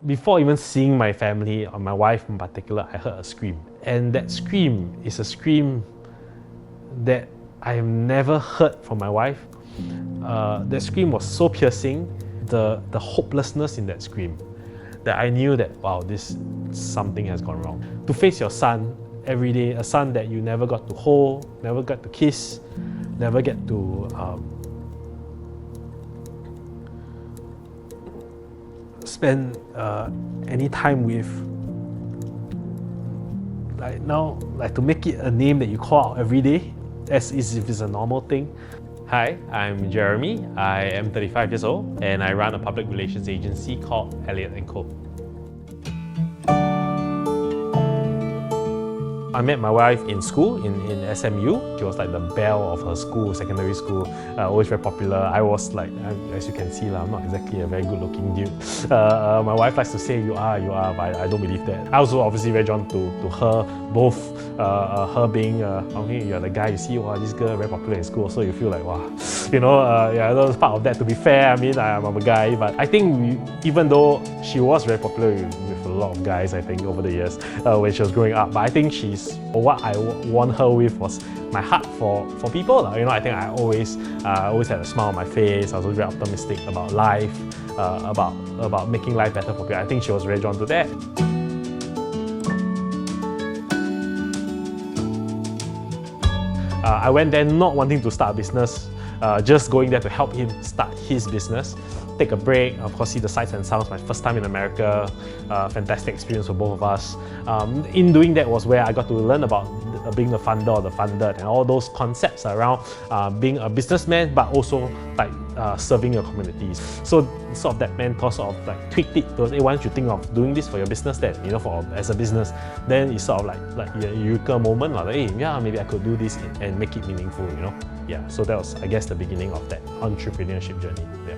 Before even seeing my family, or my wife in particular, I heard a scream. And that scream is a scream that I have never heard from my wife. That scream was so piercing, the hopelessness in that scream, that I knew that, wow, something has gone wrong. To face your son every day, a son that you never got to hold, never got to kiss, never get to spend any time with. Like to make it a name that you call out every day, as if it's a normal thing. Hi, I'm Jeremy. I am 35 years old and I run a public relations agency called Elliot Co. I met my wife in school, in SMU. She was like the belle of her school, secondary school, always very popular. I was like, as you can see, I'm not exactly a very good looking dude. My wife likes to say, you are, but I don't believe that. I was also obviously very drawn to her, both her being, okay, you're the guy, you see, wow, this girl very popular in school, so you feel like, wow, yeah, that was part of that. To be fair, I mean, I'm a guy, but I think even though she was very popular with a lot of guys, I think, over the years, when she was growing up, but I think what I won her with was my heart for people. I think I always had a smile on my face. I was very optimistic about life, about making life better for people. I think she was very drawn to that. I went there not wanting to start a business, just going there to help him start his business. Take a break, of course, see the sights and sounds. My first time in America, fantastic experience for both of us. In doing that was where I got to learn about being the funder or the funded and all those concepts around being a businessman, but also like serving your communities. So sort of that mentor sort of like tweaked it to, hey, why don't you think of doing this for your business then, as a business. Then it's sort of like a eureka moment, like, hey, yeah, maybe I could do this and make it meaningful, Yeah, so that was, I guess, the beginning of that entrepreneurship journey. Yeah.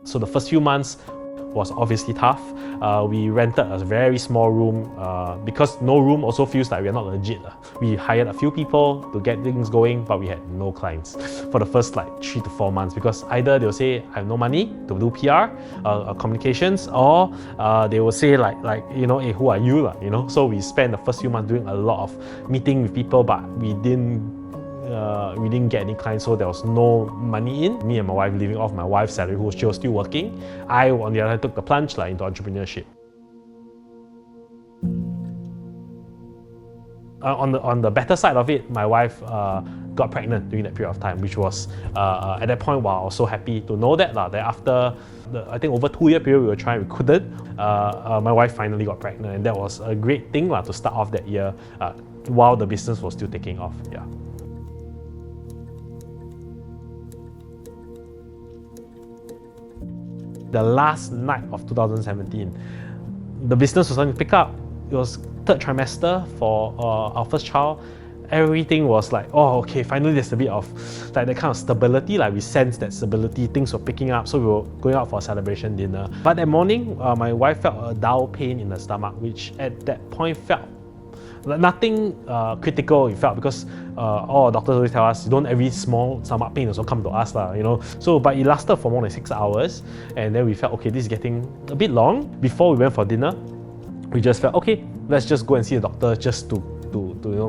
So the first few months was obviously tough. We rented a very small room because no room also feels like we're not legit. We hired a few people to get things going, but we had no clients for the first 3 to 4 months, because either they'll say, I have no money to do PR, communications, or they will say hey, who are you? So we spent the first few months doing a lot of meeting with people, but we didn't get any clients, so there was no money in. Me and my wife living off my wife's salary, she was still working. I, on the other hand, took the plunge into entrepreneurship. On the better side of it, my wife got pregnant during that period of time, which was at that point, wow, I was so happy to know that after I think over 2-year period we were trying, we couldn't. My wife finally got pregnant, and that was a great thing to start off that year while the business was still taking off. Yeah. The last night of 2017, the business was starting to pick up. It was 3rd trimester for our first child. Everything was like, oh, okay, finally there's a bit of that kind of stability. We sensed that stability, things were picking up, so we were going out for a celebration dinner. But that morning, my wife felt a dull pain in the stomach, which at that point felt nothing critical. It felt, because all doctors always tell us, don't every small stomach pain also come to us, So, but it lasted for more than 6 hours, and then we felt, okay, this is getting a bit long. Before we went for dinner, we just felt, okay, let's just go and see a doctor, just to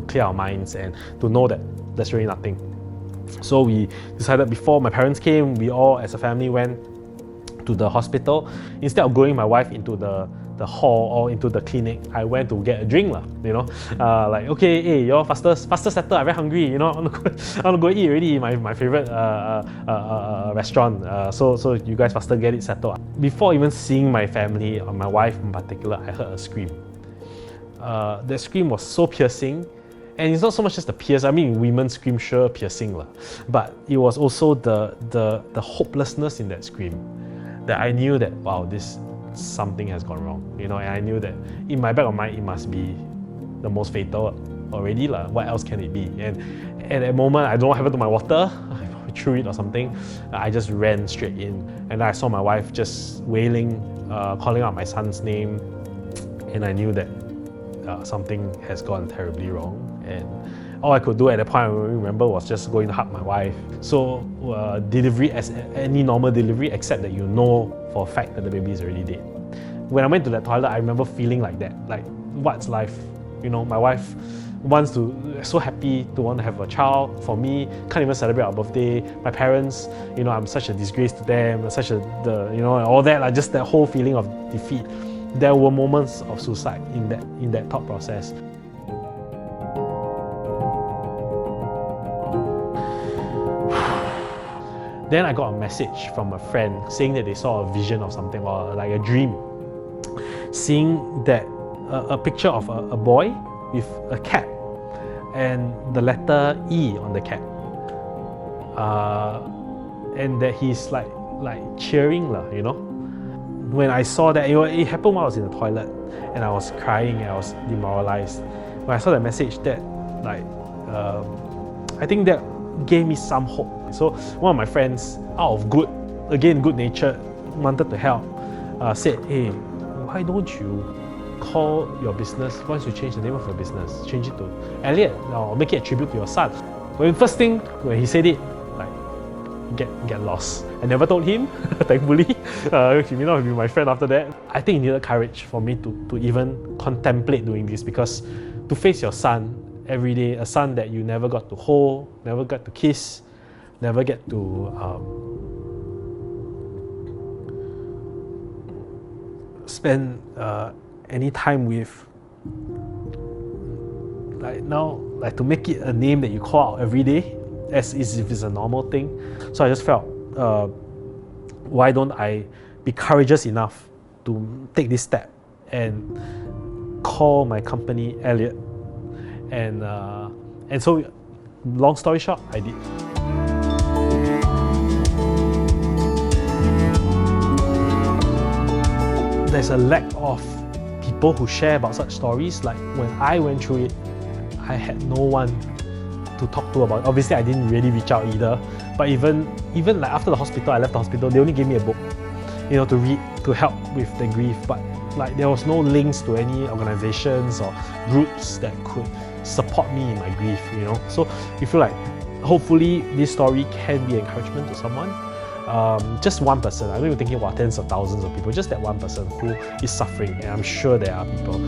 clear our minds and to know that there's really nothing. So we decided, before my parents came, we all as a family went to the hospital. Instead of going my wife into the hall or into the clinic, I went to get a drink, okay, hey, y'all faster settle, I'm very hungry, I want to go eat already, my favorite restaurant, so you guys faster get it settled. Before even seeing my family, or my wife in particular, I heard a scream. That scream was so piercing, and it's not so much just the pierce. I mean, women scream, sure, piercing, but it was also the hopelessness in that scream, that I knew that, wow, something has gone wrong, and I knew that in my back of mind, it must be the most fatal already, what else can it be? And at that moment, I don't know what happened to my water, I threw it or something. I just ran straight in, and I saw my wife just wailing, calling out my son's name, and I knew that something has gone terribly wrong. And all I could do at that point, I remember, was just going to hug my wife. So delivery as any normal delivery, except that you know for a fact that the baby is already dead. When I went to that toilet, I remember feeling like that, like, what's life? You know, my wife wants to, so happy to want to have a child for me, can't even celebrate our birthday. My parents, you know, I'm such a disgrace to them, such a, you know, all that, like just that whole feeling of defeat. There were moments of suicide in that thought process. Then I got a message from a friend saying that they saw a vision of something, or like a dream, seeing that a picture of a boy with a cap and the letter E on the cap, and that he's like cheering, you know. When I saw that, it happened while I was in the toilet and I was crying and I was demoralized. When I saw that message, that I think that gave me some hope. So one of my friends, out of good nature, wanted to help, said, hey, why don't you call your business, once you change the name of your business, change it to Elliot, or make it a tribute to your son. When first thing, when he said it, like, get lost. I never told him, thankfully. He may not have been my friend after that. I think it needed courage for me to even contemplate doing this, because to face your son every day, a son that you never got to hold, never got to kiss, never get to spend any time with, like now, like to make it a name that you call out every day as if it's a normal thing. So I just felt, why don't I be courageous enough to take this step and call my company Elliot, and so long story short, I did. There's a lack of people who share about such stories. Like when I went through it, I had no one to talk to about it. Obviously, I didn't really reach out either. But even like after the hospital, I left the hospital, they only gave me a book, you know, to read, to help with the grief. But like there was no links to any organizations or groups that could support me in my grief, you know. So we feel like hopefully this story can be encouragement to someone. Just one person. I'm not even thinking about tens of thousands of people, just that one person who is suffering, and I'm sure there are people.